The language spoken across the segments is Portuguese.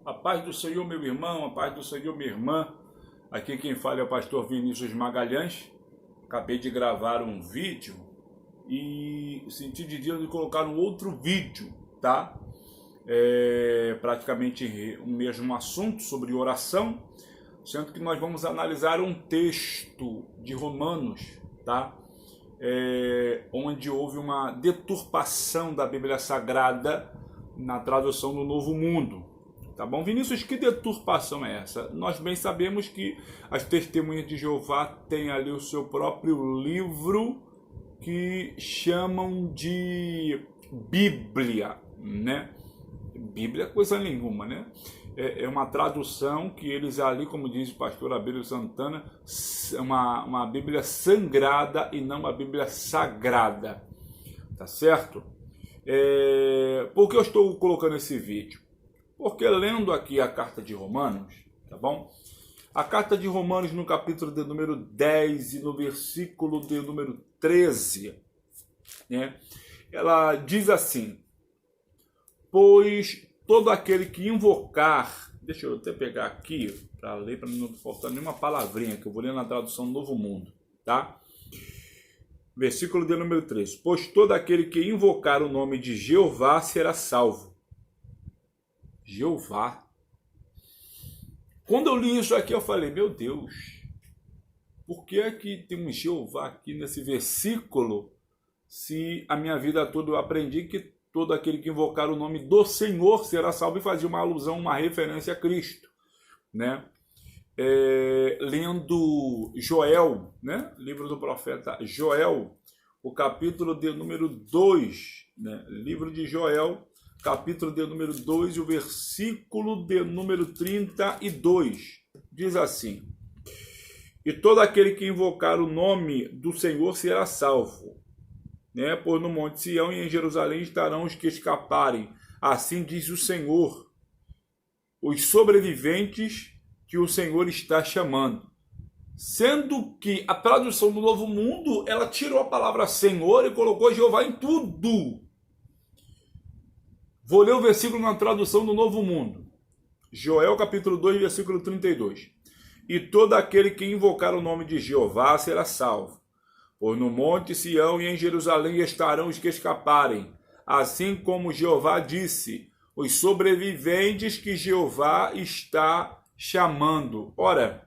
A paz do Senhor, meu irmão, a paz do Senhor, minha irmã. Aqui quem fala é o pastor Vinícius Magalhães. Acabei de gravar um vídeo e senti de Deus de colocar um outro vídeo, tá? Praticamente o mesmo assunto, sobre oração, sendo que nós vamos analisar um texto de Romanos, tá? Onde houve uma deturpação da Bíblia Sagrada na tradução do Novo Mundo. Tá bom? Vinícius, que deturpação é essa? Nós bem sabemos que as Testemunhas de Jeová têm ali o seu próprio livro que chamam de Bíblia, né? Bíblia é coisa nenhuma, né? É uma tradução que eles ali, como diz o pastor Abílio Santana, uma Bíblia sangrada e não uma Bíblia sagrada, tá certo? Por que eu estou colocando esse vídeo? Porque lendo aqui a carta de Romanos, tá bom? A carta de Romanos no capítulo de número 10 e no versículo de número 13, né? Ela diz assim: pois todo aquele que invocar, deixa eu até pegar aqui para ler, para não faltar nenhuma palavrinha, que eu vou ler na tradução Novo Mundo, tá? Versículo de número 13: pois todo aquele que invocar o nome de Jeová será salvo. Jeová. Quando eu li isso aqui, eu falei, meu Deus, por que é que tem um Jeová aqui nesse versículo, se a minha vida toda eu aprendi que todo aquele que invocar o nome do Senhor será salvo, e fazia uma alusão, uma referência a Cristo, né? Lendo Joel, né? Livro do profeta Joel, o capítulo de número 2, né? Livro de Joel, capítulo de número 2 e o versículo de número 32, diz assim: e todo aquele que invocar o nome do Senhor será salvo, né? Pois no monte Sião e em Jerusalém estarão os que escaparem, assim diz o Senhor, os sobreviventes que o Senhor está chamando. Sendo que a tradução do Novo Mundo, ela tirou a palavra Senhor e colocou Jeová em tudo. Vou ler o versículo na tradução do Novo Mundo. Joel capítulo 2, versículo 32. E todo aquele que invocar o nome de Jeová será salvo. Pois no monte Sião e em Jerusalém estarão os que escaparem. Assim como Jeová disse, os sobreviventes que Jeová está chamando. Ora,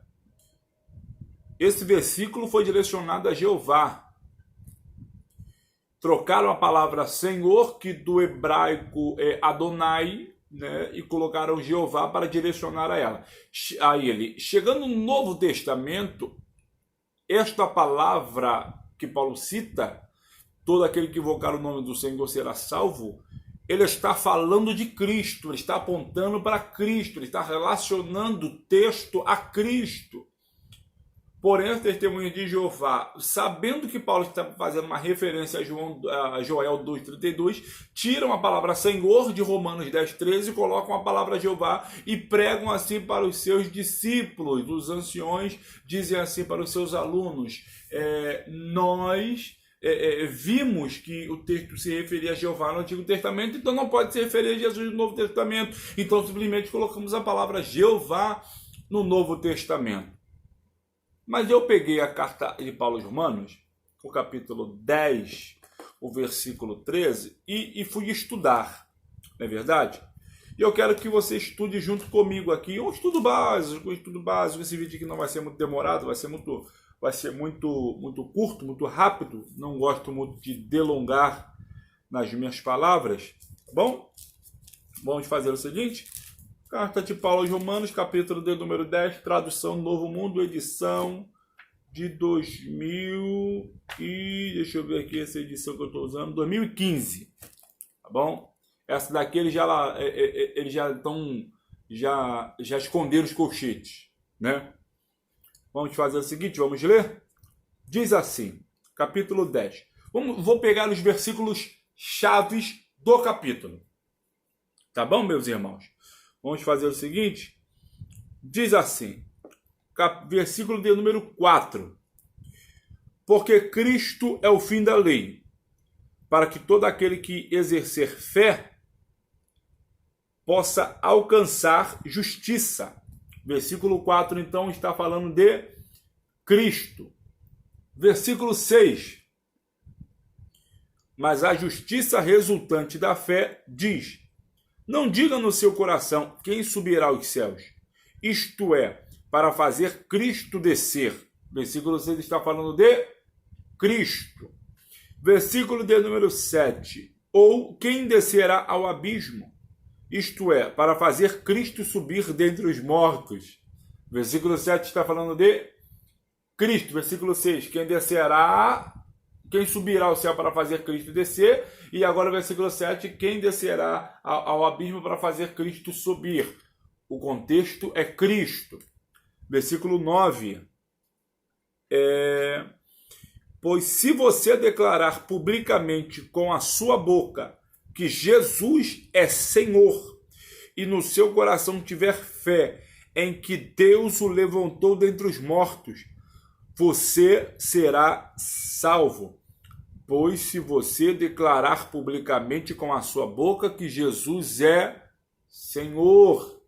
esse versículo foi direcionado a Jeová. Trocaram a palavra Senhor, que do hebraico é Adonai, né, e colocaram Jeová para direcionar a ele. Chegando no Novo Testamento, esta palavra que Paulo cita, todo aquele que invocar o nome do Senhor será salvo, ele está falando de Cristo, ele está apontando para Cristo, ele está relacionando o texto a Cristo. Porém, as Testemunhas de Jeová, sabendo que Paulo está fazendo uma referência a Joel 2,32, tiram a palavra Senhor de Romanos 10,13 e colocam a palavra Jeová e pregam assim para os seus discípulos. Os anciões dizem assim para os seus alunos: nós vimos que o texto se referia a Jeová no Antigo Testamento, então não pode se referir a Jesus no Novo Testamento. Então, simplesmente colocamos a palavra Jeová no Novo Testamento. Mas eu peguei a carta de Paulo aos Romanos, o capítulo 10, o versículo 13, e fui estudar, não é verdade? E eu quero que você estude junto comigo aqui, um estudo básico, esse vídeo aqui não vai ser muito demorado, vai ser muito curto, muito rápido, não gosto muito de delongar nas minhas palavras, tá bom? Vamos fazer o seguinte: carta de Paulo aos Romanos, capítulo de número 10, tradução Novo Mundo, edição de 2000 e... deixa eu ver aqui essa edição que eu estou usando, 2015, tá bom? Essa daqui eles já esconderam os colchetes, né? Vamos fazer o seguinte, vamos ler? Diz assim, capítulo 10. Vou pegar os versículos chaves do capítulo, tá bom, meus irmãos? Vamos fazer o seguinte, diz assim, versículo de número 4. Porque Cristo é o fim da lei, para que todo aquele que exercer fé possa alcançar justiça. Versículo 4, então, está falando de Cristo. Versículo 6. Mas a justiça resultante da fé diz: não diga no seu coração quem subirá aos céus, isto é, para fazer Cristo descer. Versículo 6 está falando de Cristo. Versículo de número 7. Ou quem descerá ao abismo, isto é, para fazer Cristo subir dentre os mortos. Versículo 7 está falando de Cristo. Versículo 6, quem subirá ao céu para fazer Cristo descer. E agora versículo 7, quem descerá ao abismo para fazer Cristo subir. O contexto é Cristo. Versículo 9. Pois se você declarar publicamente com a sua boca que Jesus é Senhor, e no seu coração tiver fé em que Deus o levantou dentre os mortos, você será salvo. Pois se você declarar publicamente com a sua boca que Jesus é Senhor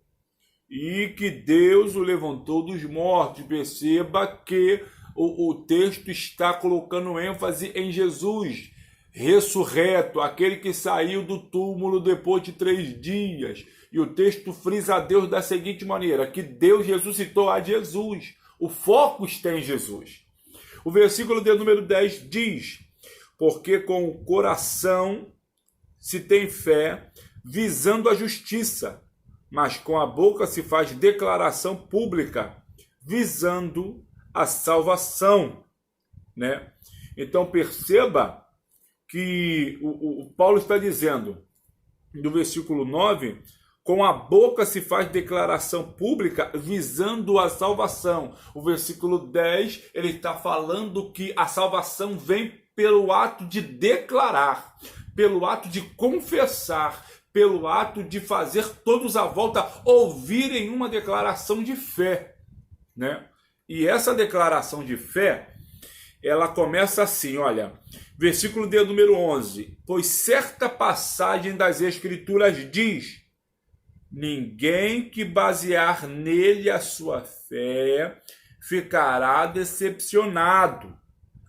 e que Deus o levantou dos mortos, perceba que o texto está colocando ênfase em Jesus, ressurreto, aquele que saiu do túmulo depois de 3 dias. E o texto frisa a Deus da seguinte maneira, que Deus ressuscitou a Jesus. O foco está em Jesus. O versículo de número 10 diz: porque com o coração se tem fé, visando a justiça, mas com a boca se faz declaração pública, visando a salvação, né? Então perceba que o Paulo está dizendo, no versículo 9, com a boca se faz declaração pública visando a salvação. O versículo 10, ele está falando que a salvação vem pelo ato de declarar, pelo ato de confessar, pelo ato de fazer todos à volta ouvirem uma declaração de fé, né? E essa declaração de fé, ela começa assim, olha, versículo de número 11, pois certa passagem das Escrituras diz: ninguém que basear nele a sua fé ficará decepcionado.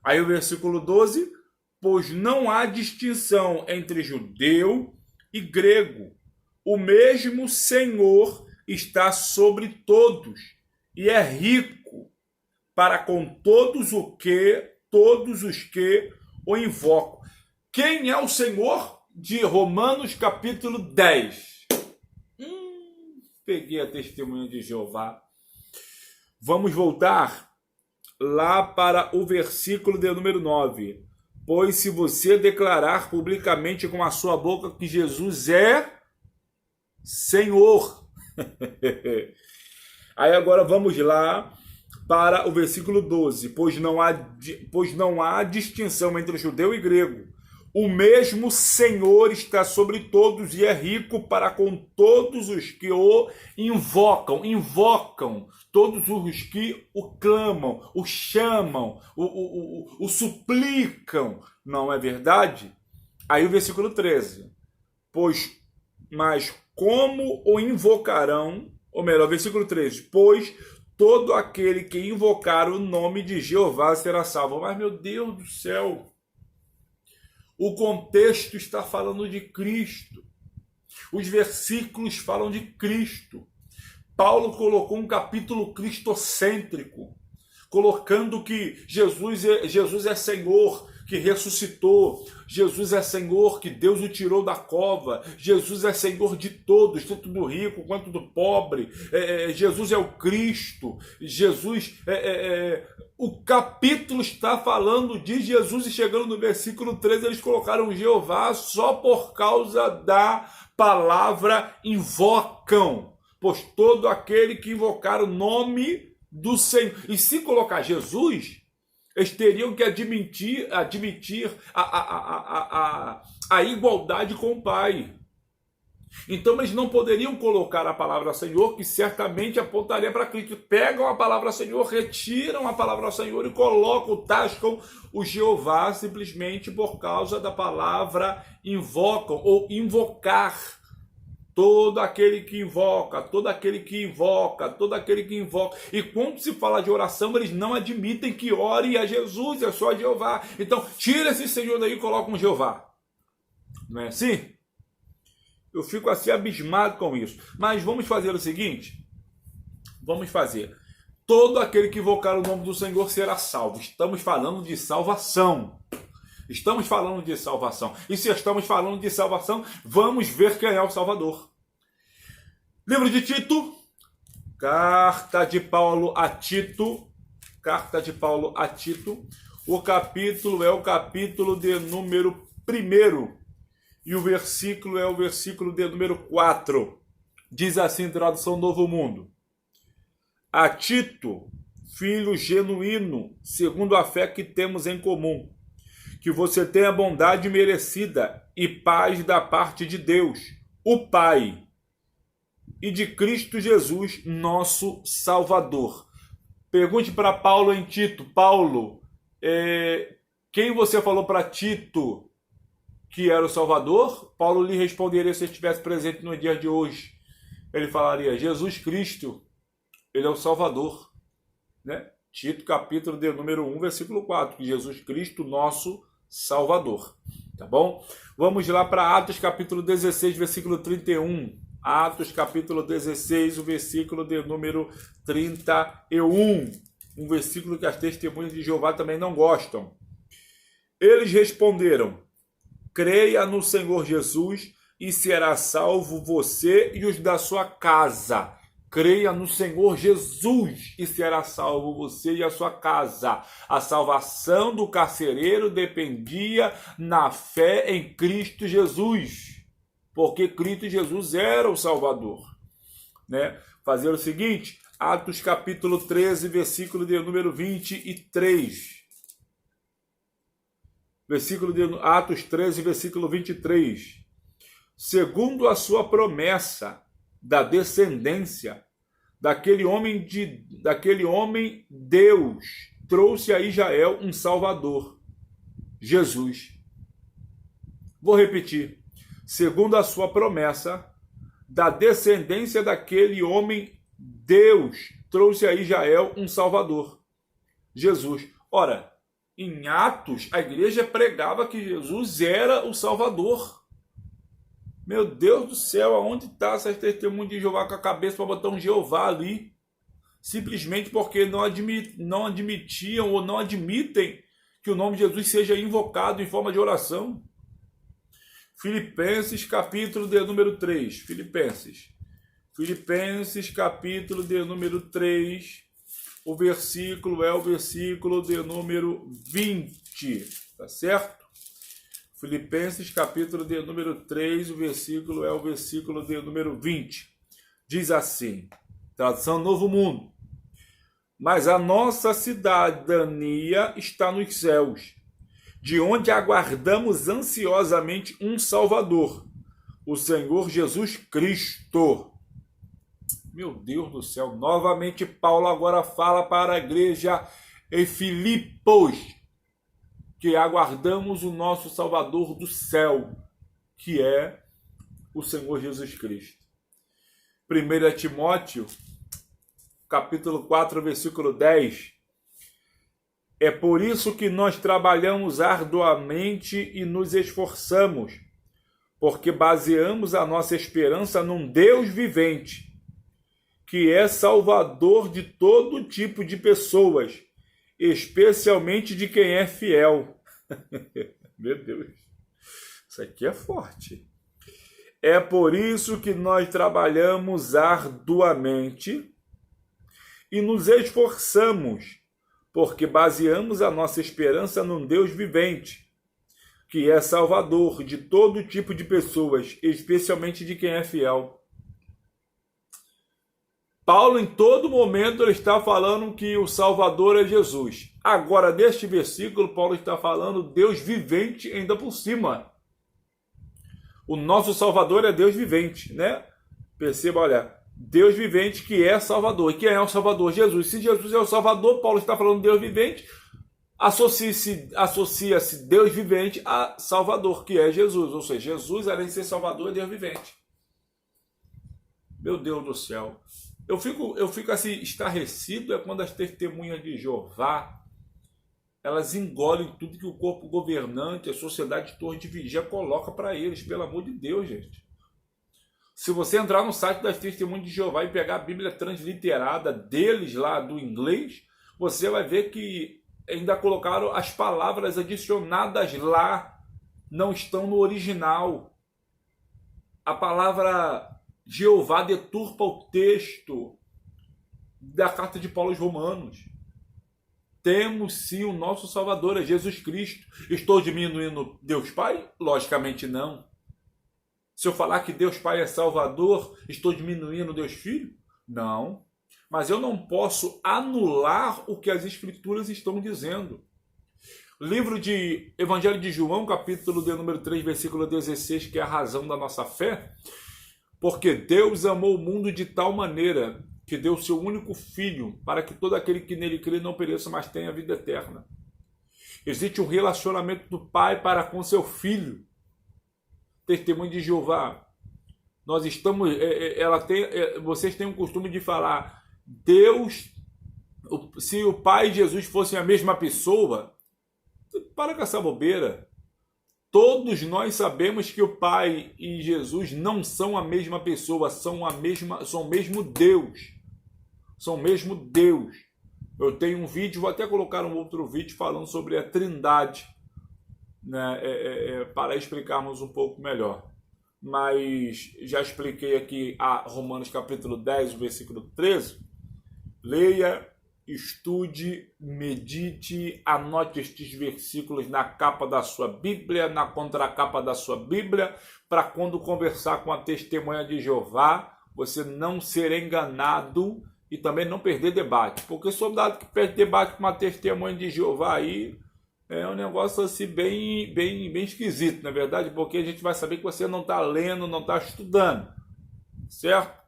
Aí o versículo 12, pois não há distinção entre judeu e grego. O mesmo Senhor está sobre todos e é rico para com todos os que o invocam. Quem é o Senhor? De Romanos capítulo 10. Peguei a testemunha de Jeová. Vamos voltar lá para o versículo de número 9. Pois se você declarar publicamente com a sua boca que Jesus é Senhor. Aí agora vamos lá para o versículo 12. Pois não há distinção entre judeu e grego. O mesmo Senhor está sobre todos e é rico para com todos os que o invocam, todos os que o clamam, o chamam, o suplicam. Não é verdade? Aí o versículo 13. Mas como o invocarão, ou melhor, versículo 13. Pois todo aquele que invocar o nome de Jeová será salvo. Mas, meu Deus do céu, o contexto está falando de Cristo. Os versículos falam de Cristo. Paulo colocou um capítulo cristocêntrico, colocando que Jesus é Senhor, que ressuscitou. Jesus é Senhor, que Deus o tirou da cova. Jesus é Senhor de todos, tanto do rico quanto do pobre. Jesus é o Cristo. O capítulo está falando de Jesus e chegando no versículo 13, eles colocaram Jeová só por causa da palavra invocam. Pois todo aquele que invocar o nome do Senhor. E se colocar Jesus, eles teriam que admitir a igualdade com o Pai. Então eles não poderiam colocar a palavra Senhor, que certamente apontaria para Cristo. Pegam a palavra Senhor, retiram a palavra Senhor e colocam, tascam o Jeová simplesmente por causa da palavra invocam ou invocar. Todo aquele que invoca, todo aquele que invoca, todo aquele que invoca. E quando se fala de oração, eles não admitem que ore a Jesus, é só a Jeová. Então, tira esse Senhor daí e coloca um Jeová. Não é assim? Eu fico assim abismado com isso. Mas vamos fazer o seguinte. Vamos fazer. Todo aquele que invocar o nome do Senhor será salvo. Estamos falando de salvação. Estamos falando de salvação. E se estamos falando de salvação, vamos ver quem é o Salvador. Livro de Tito, carta de Paulo a Tito, o capítulo é o capítulo de número 1 e o versículo é o versículo de número 4. Diz assim, tradução Novo Mundo: a Tito, filho genuíno, segundo a fé que temos em comum, que você tenha bondade merecida e paz da parte de Deus, o Pai, e de Cristo Jesus, nosso Salvador. Pergunte para Paulo em Tito: Paulo, quem você falou para Tito que era o Salvador? Paulo lhe responderia, se ele estivesse presente no dia de hoje. Ele falaria: Jesus Cristo, ele é o Salvador, né? Tito, capítulo de número 1, versículo 4, que Jesus Cristo, nosso Salvador, tá bom? Vamos lá para Atos, capítulo 16, versículo 31. Atos, capítulo 16, o versículo de número 31. Um versículo que as testemunhas de Jeová também não gostam. Eles responderam: creia no Senhor Jesus e será salvo você e os da sua casa. Creia no Senhor Jesus e será salvo você e a sua casa. A salvação do carcereiro dependia na fé em Cristo Jesus, porque Cristo Jesus era o Salvador, né? Fazer o seguinte, Atos capítulo 13, versículo de número 23. Atos 13, versículo 23. Segundo a sua promessa da descendência daquele homem, Deus trouxe a Israel um Salvador, Jesus. Vou repetir. Segundo a sua promessa da descendência daquele homem, Deus trouxe a Israel um Salvador, Jesus. Ora, em Atos, a igreja pregava que Jesus era o Salvador. Meu Deus do céu, aonde está essa testemunha de Jeová com a cabeça para botar um Jeová ali? Simplesmente porque não admitiam ou não admitem que o nome de Jesus seja invocado em forma de oração. Filipenses, capítulo de número 3. Filipenses, capítulo de número 3. O versículo é o versículo de número 20. Tá certo? Filipenses, capítulo de número 3, o versículo é o versículo de número 20. Diz assim, tradução Novo Mundo: mas a nossa cidadania está nos céus, de onde aguardamos ansiosamente um Salvador, o Senhor Jesus Cristo. Meu Deus do céu, novamente Paulo agora fala para a igreja em Filipos, que aguardamos o nosso Salvador do céu, que é o Senhor Jesus Cristo. 1 Timóteo, capítulo 4, versículo 10. É por isso que nós trabalhamos arduamente e nos esforçamos, porque baseamos a nossa esperança num Deus vivente, que é Salvador de todo tipo de pessoas, especialmente de quem é fiel. Meu Deus, isso aqui é forte. É por isso que nós trabalhamos arduamente e nos esforçamos, porque baseamos a nossa esperança num Deus vivente, que é Salvador de todo tipo de pessoas, especialmente de quem é fiel. Paulo, em todo momento, ele está falando que o Salvador é Jesus. Agora, neste versículo, Paulo está falando Deus vivente ainda por cima. O nosso Salvador é Deus vivente, né? Perceba, olha, Deus vivente que é Salvador. E quem é o Salvador? Jesus. Se Jesus é o Salvador, Paulo está falando Deus vivente, associa-se Deus vivente a Salvador, que é Jesus. Ou seja, Jesus, além de ser Salvador, é Deus vivente. Meu Deus do céu. Eu fico assim, estarrecido é quando as testemunhas de Jeová, elas engolem tudo que o corpo governante, a sociedade de torre de vigia coloca para eles, pelo amor de Deus, gente. Se você entrar no site das testemunhas de Jeová e pegar a Bíblia transliterada deles lá do inglês, você vai ver que ainda colocaram as palavras adicionadas lá, não estão no original. A palavra Jeová deturpa o texto da carta de Paulo aos Romanos. Temos sim o nosso Salvador, é Jesus Cristo. Estou diminuindo Deus Pai? Logicamente não. Se eu falar que Deus Pai é Salvador, estou diminuindo Deus Filho? Não. Mas eu não posso anular o que as Escrituras estão dizendo. Livro de Evangelho de João, capítulo de número 3, versículo 16, que é a razão da nossa fé. Porque Deus amou o mundo de tal maneira que deu seu único Filho, para que todo aquele que nele crê não pereça, mas tenha vida eterna. Existe um relacionamento do Pai para com seu Filho. Testemunho de Jeová. Nós estamos, vocês têm o costume de falar, Deus, se o Pai e Jesus fossem a mesma pessoa, para com essa bobeira. Todos nós sabemos que o Pai e Jesus não são a mesma pessoa, são o mesmo Deus. São o mesmo Deus. Eu tenho um vídeo, vou até colocar um outro vídeo falando sobre a Trindade, né, para explicarmos um pouco melhor. Mas já expliquei aqui a Romanos capítulo 10, versículo 13. Leia, estude, medite, anote estes versículos na capa da sua Bíblia, na contracapa da sua Bíblia, para quando conversar com a testemunha de Jeová, você não ser enganado e também não perder debate. Porque soldado que perde debate com uma testemunha de Jeová aí é um negócio assim bem esquisito, na verdade, porque a gente vai saber que você não está lendo, não está estudando, certo?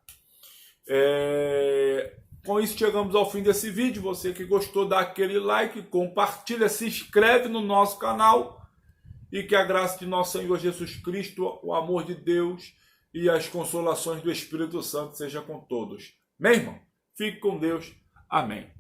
Com isso chegamos ao fim desse vídeo. Você que gostou, dá aquele like, compartilha, se inscreve no nosso canal e que a graça de nosso Senhor Jesus Cristo, o amor de Deus e as consolações do Espírito Santo seja com todos. Meu irmão, fique com Deus. Amém.